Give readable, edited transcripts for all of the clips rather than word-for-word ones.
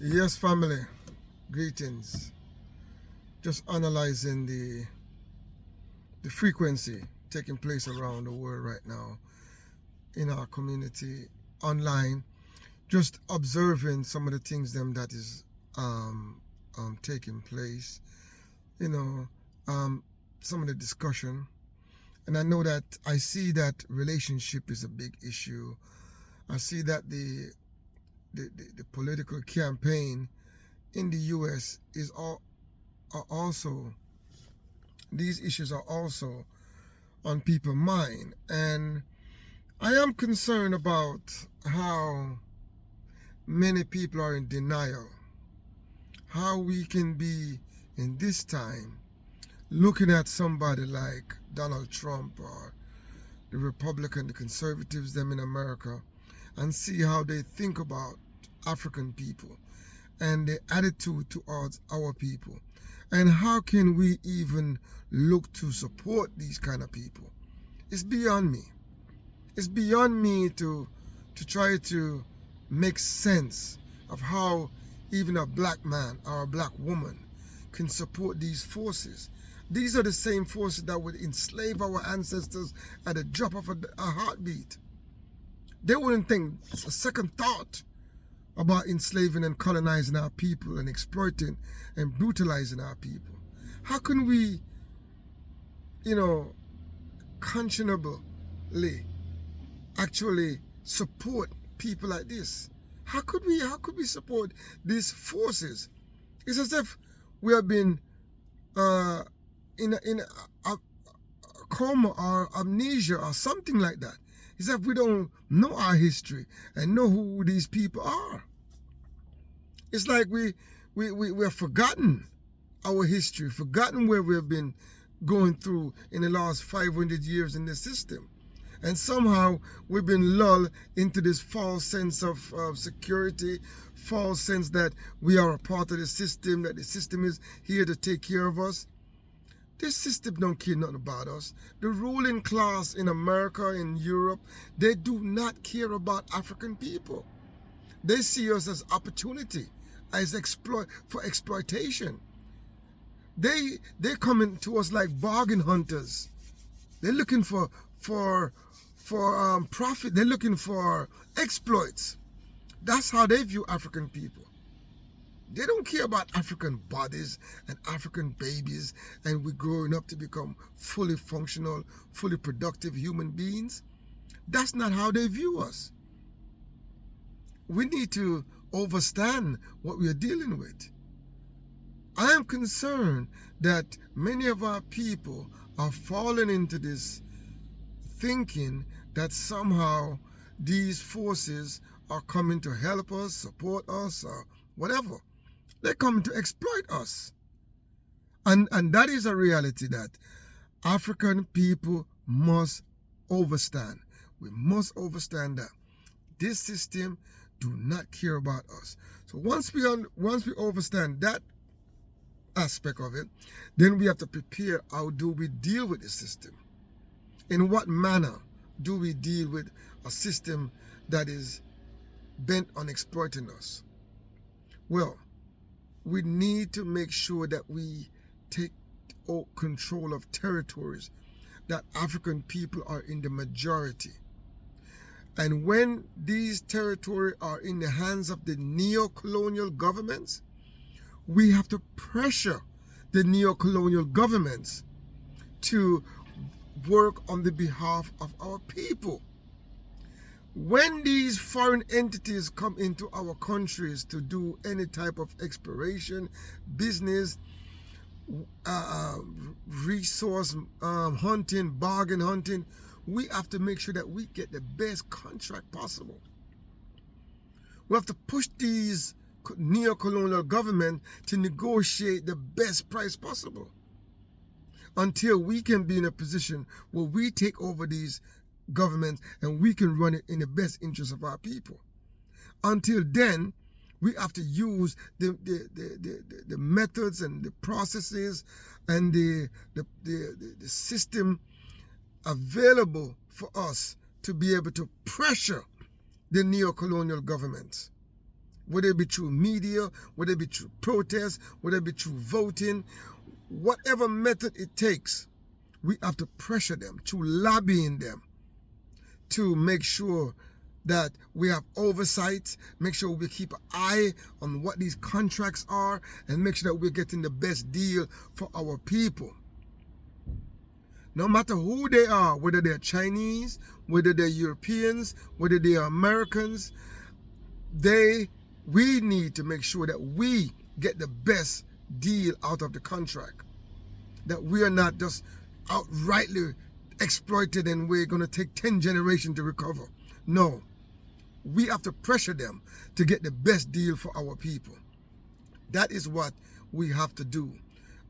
Yes, family, greetings. Just analyzing the frequency taking place around the world right now in our community online. Just observing some of the things that is taking place. You know, some of the discussion, and I see that relationship is a big issue. I see that the political campaign in the U.S. are also these issues are also on people's mind, and I am concerned about how many people are in denial. How we can be in this time looking at somebody like Donald Trump or the Republican, the conservatives, them in America, and see how they think about African people and their attitude towards our people. And how can we even look to support these kind of people? It's beyond me. It's beyond me to try to make sense of how even a black man or a black woman can support these forces. These are the same forces that would enslave our ancestors at a drop of a heartbeat. They wouldn't think a second thought about enslaving and colonizing our people and exploiting and brutalizing our people. How can we, conscionably actually support people like this? How could we support these forces? It's as if we have been in a coma or amnesia or something like that. It's as if we don't know our history and know who these people are. It's like we have forgotten our history, forgotten where we have been going through in the last 500 years in the system. And somehow we've been lulled into this false sense of security, false sense that we are a part of the system, that the system is here to take care of us. This system don't care nothing about us. The ruling class in America, in Europe, they do not care about African people. They see us as opportunity, as exploitation. They coming to us like bargain hunters. They're looking for profit. They're looking for exploits. That's how they view African people. They don't care about African bodies and African babies and we growing up to become fully functional, fully productive human beings. That's not how they view us. We need to understand what we are dealing with. I am concerned that many of our people are falling into this thinking that somehow these forces are coming to help us, support us, or whatever. They're coming to exploit us. And that is a reality that African people must understand. We must understand that this system do not care about us. So once we understand that aspect of it, then we have to prepare how do we deal with the system. In what manner do we deal with a system that is bent on exploiting us? Well, we need to make sure that we take control of territories that African people are in the majority. And when these territories are in the hands of the neo-colonial governments, we have to pressure the neo-colonial governments to work on the behalf of our people. When these foreign entities come into our countries to do any type of exploration, business, resource hunting, bargain hunting, we have to make sure that we get the best contract possible. We have to push these neo-colonial government to negotiate the best price possible until we can be in a position where we take over these governments and we can run it in the best interest of our people. Until then, we have to use the methods and the processes and the system available for us to be able to pressure the neo-colonial governments. whether it be through media, whether it be through protests, whether it be through voting, whatever method it takes, we have to pressure them, to lobbying them, to make sure that we have oversight, make sure we keep an eye on what these contracts are, and make sure that we're getting the best deal for our people. No matter who they are, whether they're Chinese, whether they're Europeans, whether they are Americans, we need to make sure that we get the best deal out of the contract. That we are not just outrightly exploited and we're going to take 10 generations to recover. No. We have to pressure them to get the best deal for our people. That is what we have to do.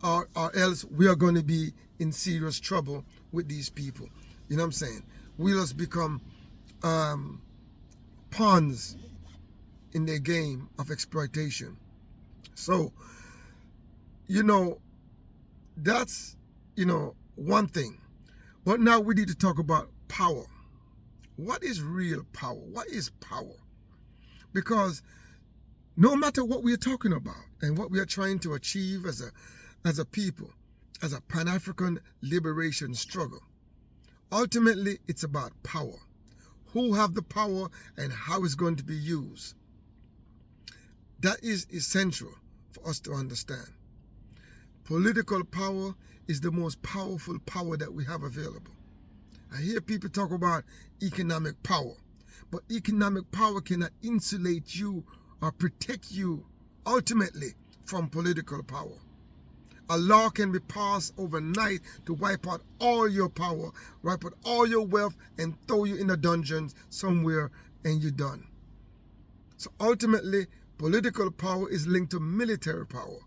Or else we are going to be in serious trouble with these people. You know what I'm saying? We'll just become pawns in their game of exploitation. So, that's, one thing. But now we need to talk about power. What is real power? What is power? Because no matter what we are talking about and what we are trying to achieve as a people, as a Pan-African liberation struggle, ultimately it's about power. Who have the power and how it's going to be used. That is essential for us to understand. Political power is the most powerful power that we have available. I hear people talk about economic power, but economic power cannot insulate you or protect you ultimately from political power. A law can be passed overnight to wipe out all your power, wipe out all your wealth, and throw you in a dungeon somewhere, and you're done. So ultimately, political power is linked to military power.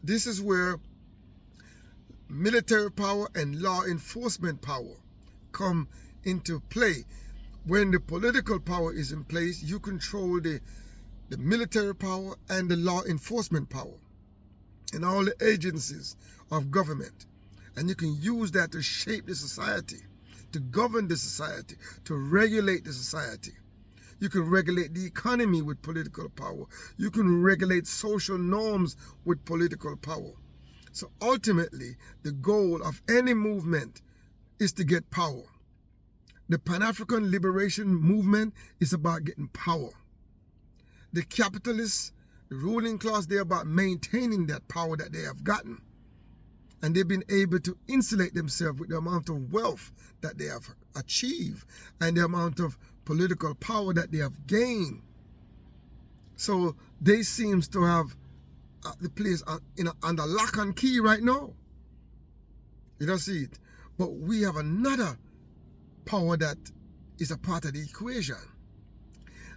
This is where military power and law enforcement power come into play. When the political power is in place, you control the military power and the law enforcement power and all the agencies of government. And you can use that to shape the society, to govern the society, to regulate the society. You can regulate the economy with political power. You can regulate social norms with political power. So ultimately, the goal of any movement is to get power. The Pan-African liberation movement is about getting power. The capitalists, the ruling class, they're about maintaining that power that they have gotten. And they've been able to insulate themselves with the amount of wealth that they have achieved and the amount of political power that they have gained. So they seem to have the place under lock and key right now. You don't see it. But we have another power that is a part of the equation.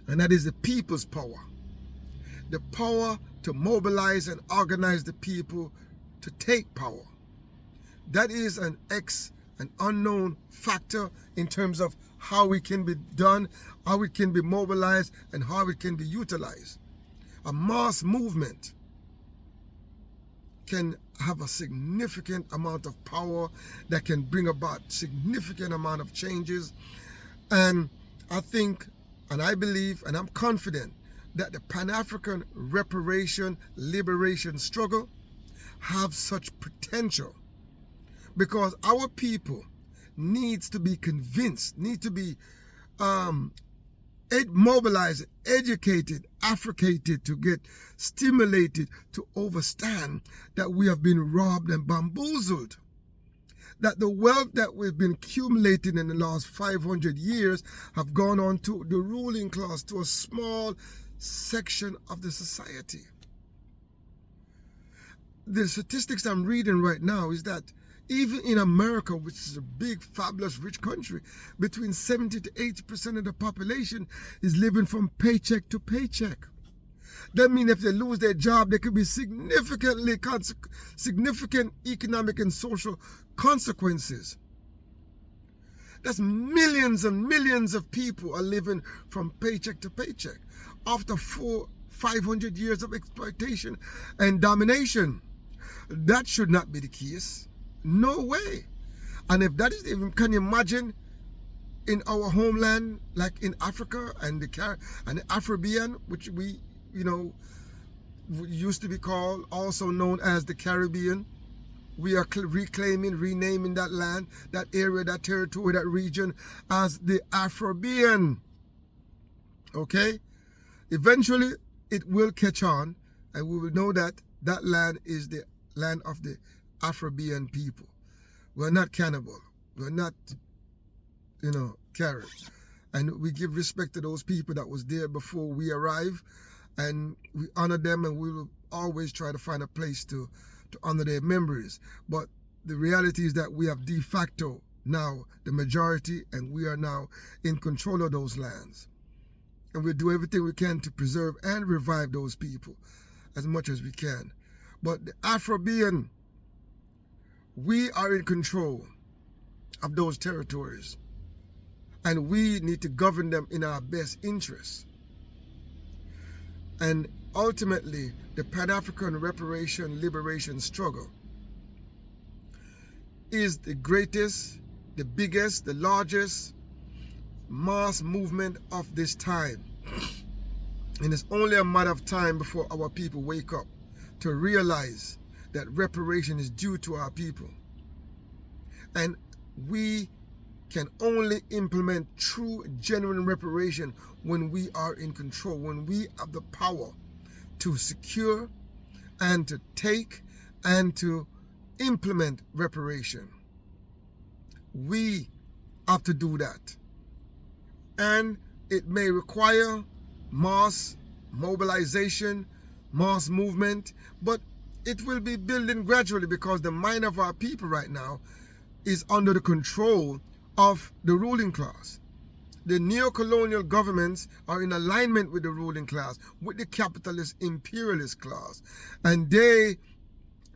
And that is the people's power. The power to mobilize and organize the people to take power. That is an unknown factor in terms of how it can be done, how it can be mobilized, and how it can be utilized. A mass movement can have a significant amount of power that can bring about significant amount of changes. And I think, and I believe, and I'm confident that the Pan-African reparation liberation struggle have such potential, because our people needs to be convinced, need to be mobilized, educated, Africated, to get stimulated to understand that we have been robbed and bamboozled. That the wealth that we've been accumulating in the last 500 years have gone on to the ruling class, to a small section of the society. The statistics I'm reading right now is that even in America, which is a big, fabulous, rich country, between 70 to 80% of the population is living from paycheck to paycheck. That means if they lose their job, there could be significant economic and social consequences. That's millions and millions of people are living from paycheck to paycheck after 500 years of exploitation and domination. That should not be the case. No way. And if that is even, can you imagine in our homeland, like in Africa and the Afrobean, which we, used to be called, also known as the Caribbean. We are reclaiming, renaming that land, that area, that territory, that region as the Afrobean. Okay? Eventually, it will catch on, and we will know that that land is the land of the Afrobean people. We're not cannibal. We're not, carrot. And we give respect to those people that was there before we arrive, and we honor them, and we will always try to find a place to honor their memories. But the reality is that we have de facto now the majority, and we are now in control of those lands. And we'll do everything we can to preserve and revive those people as much as we can. But the Afrobean, we are in control of those territories, and we need to govern them in our best interests. And ultimately, the Pan-African reparation liberation struggle is the greatest, the biggest, the largest mass movement of this time. And it's only a matter of time before our people wake up to realize that reparation is due to our people. And we can only implement true, genuine reparation when we are in control, when we have the power to secure and to take and to implement reparation. We have to do that. And it may require mass mobilization, mass movement, but it will be building gradually, because the mind of our people right now is under the control of the ruling class. The neo-colonial governments are in alignment with the ruling class, with the capitalist imperialist class, and they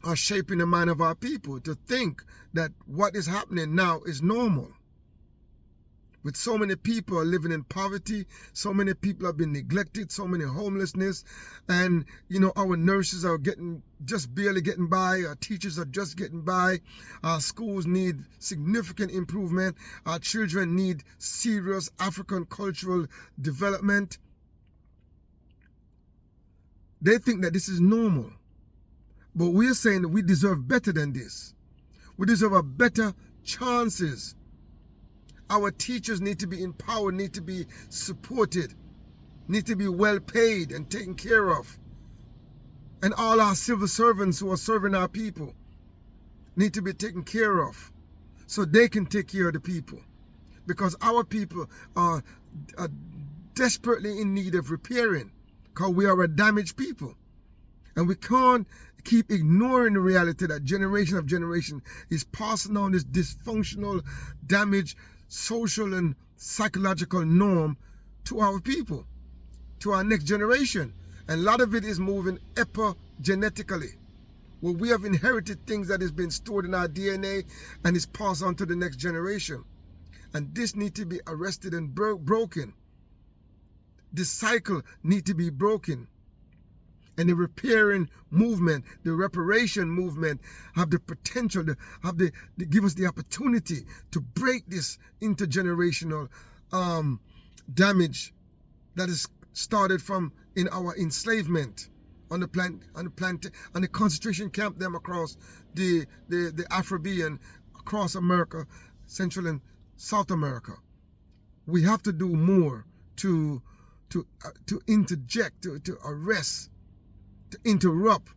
are shaping the mind of our people to think that what is happening now is normal. With so many people living in poverty, so many people have been neglected, so many homelessness, and our nurses are just barely getting by, our teachers are just getting by, our schools need significant improvement, our children need serious African cultural development. They think that this is normal. But we're saying that we deserve better than this. We deserve a better chances. Our teachers need to be empowered, need to be supported, need to be well paid and taken care of. And all our civil servants who are serving our people need to be taken care of so they can take care of the people. Because our people are desperately in need of repairing, because we are a damaged people. And we can't keep ignoring the reality that generation of generation is passing on this dysfunctional, damaged, social and psychological norm to our people, to our next generation. And a lot of it is moving epigenetically, where we have inherited things that has been stored in our DNA and is passed on to the next generation. And this needs to be arrested and broken. This cycle needs to be broken. And the repairing movement, the reparation movement, have the potential to give us the opportunity to break this intergenerational damage that is started from in our enslavement on the concentration camp them across the Afrobean, across America, Central and South America. We have to do more to interject, to arrest, to interrupt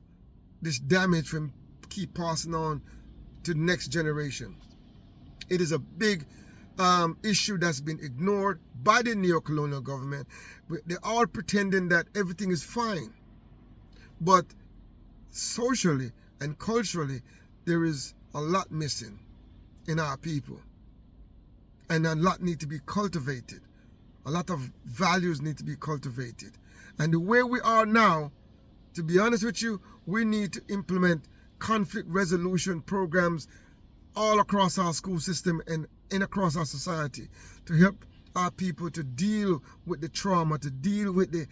this damage from keep passing on to the next generation. It is a big issue that's been ignored by the neo-colonial government. They're all pretending that everything is fine. But socially and culturally, there is a lot missing in our people. And a lot need to be cultivated. A lot of values need to be cultivated. And the way we are now, to be honest with you, we need to implement conflict resolution programs all across our school system and across our society to help our people to deal with the trauma, to deal with the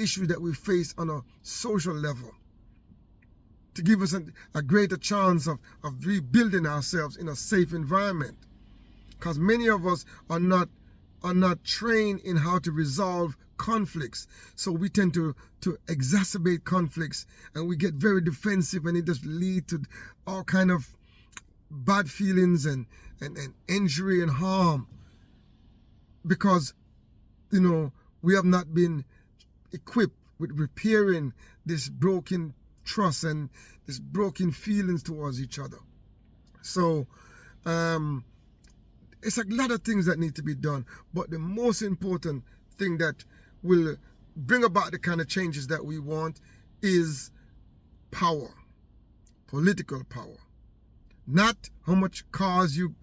issues that we face on a social level, to give us a greater chance of rebuilding ourselves in a safe environment. Because many of us are not are not trained in how to resolve conflicts. So we tend to exacerbate conflicts, and we get very defensive, and it just lead to all kind of bad feelings and injury and harm, because we have not been equipped with repairing this broken trust and this broken feelings towards each other. So it's a lot of things that need to be done, but the most important thing that will bring about the kind of changes that we want is power, political power. Not how much cars you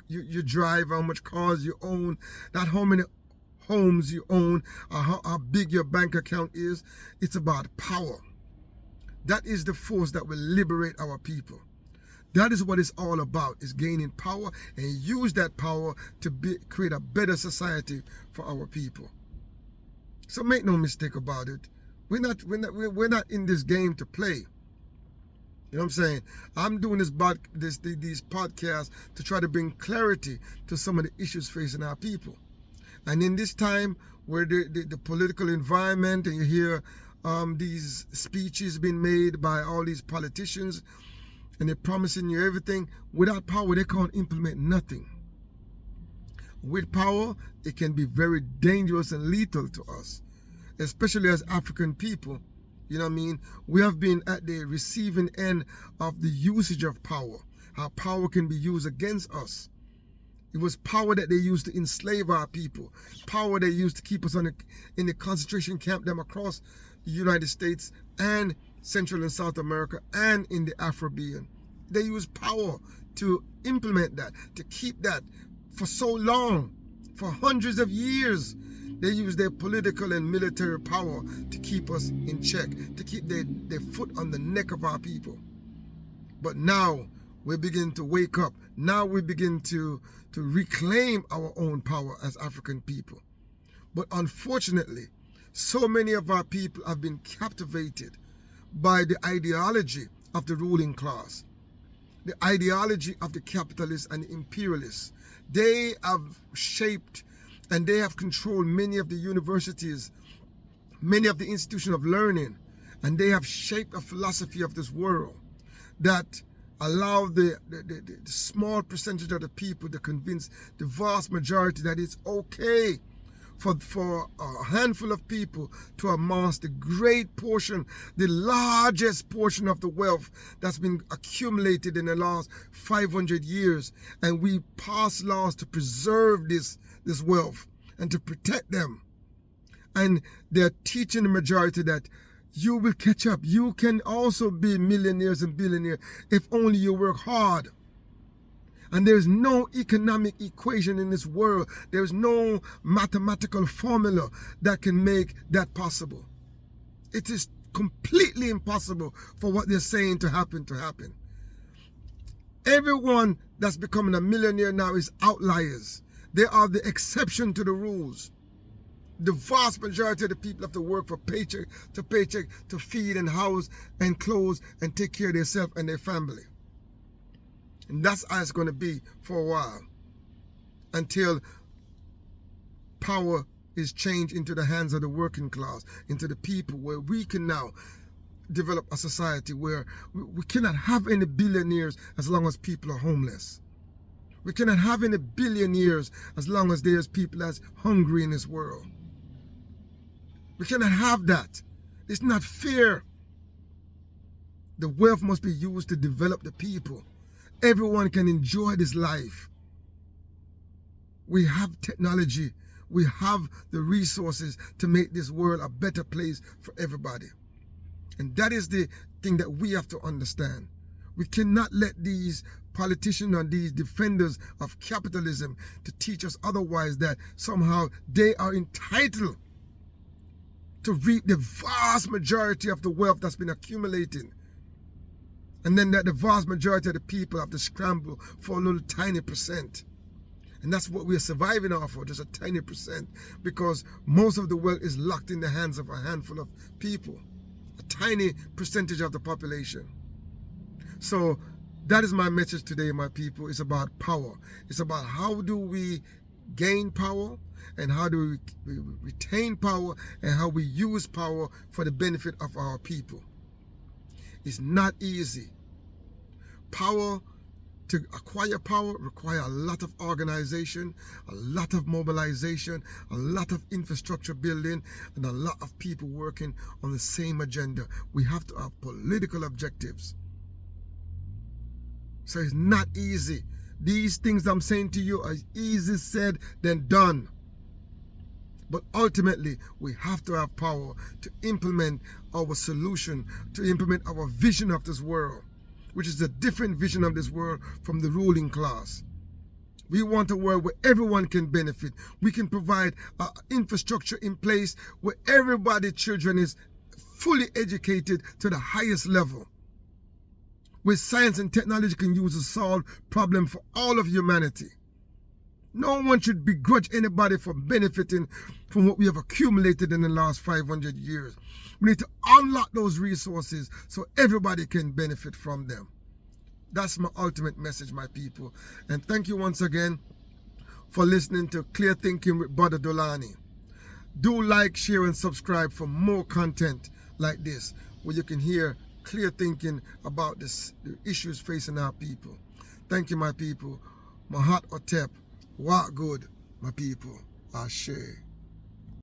drive, how much cars you own, not how many homes you own, or how big your bank account is. It's about power. That is the force that will liberate our people. That is what it's all about, is gaining power and use that power to create a better society for our people. So make no mistake about it. We're not in this game to play. You know what I'm saying? I'm doing these podcasts to try to bring clarity to some of the issues facing our people. And in this time where the political environment, and you hear these speeches being made by all these politicians, and they're promising you everything, without power they can't implement nothing. With power, it can be very dangerous and lethal to us, especially as African people. You know what I mean? We have been at the receiving end of the usage of power, how power can be used against us. It was power that they used to enslave our people, power they used to keep us in the concentration camp them across the United States and Central and South America and in the Caribbean. They used power to implement that, to keep that for so long, for hundreds of years. They used their political and military power to keep us in check, to keep their foot on the neck of our people. But now we begin to wake up. Now we begin to reclaim our own power as African people. But unfortunately, so many of our people have been captivated by the ideology of the ruling class, the ideology of the capitalists and the imperialists. They have shaped and they have controlled many of the universities, many of the institutions of learning, and they have shaped a philosophy of this world that allow the small percentage of the people to convince the vast majority that it's okay for a handful of people to amass the great portion, the largest portion of the wealth that's been accumulated in the last 500 years. And we pass laws to preserve this wealth and to protect them. And they're teaching the majority that you will catch up. You can also be millionaires and billionaires if only you work hard. And there's no economic equation in this world. There's no mathematical formula that can make that possible. It is completely impossible for what they're saying to happen. Everyone that's becoming a millionaire now is outliers. They are the exception to the rules. The vast majority of the people have to work for paycheck to feed and house and clothes and take care of themselves and their family. And that's how it's going to be for a while, until power is changed into the hands of the working class, into the people, where we can now develop a society where we cannot have any billionaires as long as people are homeless. We cannot have any billionaires as long as there's people that's hungry in this world. We cannot have that. It's not fair. The wealth must be used to develop the people. Everyone can enjoy this life. We have technology. We have the resources to make this world a better place for everybody. And that is the thing that we have to understand. We cannot let these politicians and these defenders of capitalism to teach us otherwise, that somehow they are entitled to reap the vast majority of the wealth that's been accumulating. And then that the vast majority of the people have to scramble for a little tiny percent. And that's what we're surviving off of, just a tiny percent, because most of the wealth is locked in the hands of a handful of people, a tiny percentage of the population. So that is my message today, my people. It's about power. It's about how do we gain power, and how do we retain power and how we use power for the benefit of our people. It's not easy. Power, to acquire power, require a lot of organization, a lot of mobilization, a lot of infrastructure building, and a lot of people working on the same agenda. We have to have political objectives. So it's not easy. These things I'm saying to you are easy said than done. But ultimately, we have to have power to implement our solution, to implement our vision of this world, which is a different vision of this world from the ruling class. We want a world where everyone can benefit. We can provide infrastructure in place where everybody, children, is fully educated to the highest level. Where science and technology can use to solve problems for all of humanity. No one should begrudge anybody for benefiting from what we have accumulated in the last 500 years. We need to unlock those resources so everybody can benefit from them. That's my ultimate message, my people. And thank you once again for listening to Clear Thinking with Brother Dulani. Do like, share, and subscribe for more content like this, where you can hear clear thinking about the issues facing our people. Thank you, my people. Mahat Otep. What good, my people. Ashe.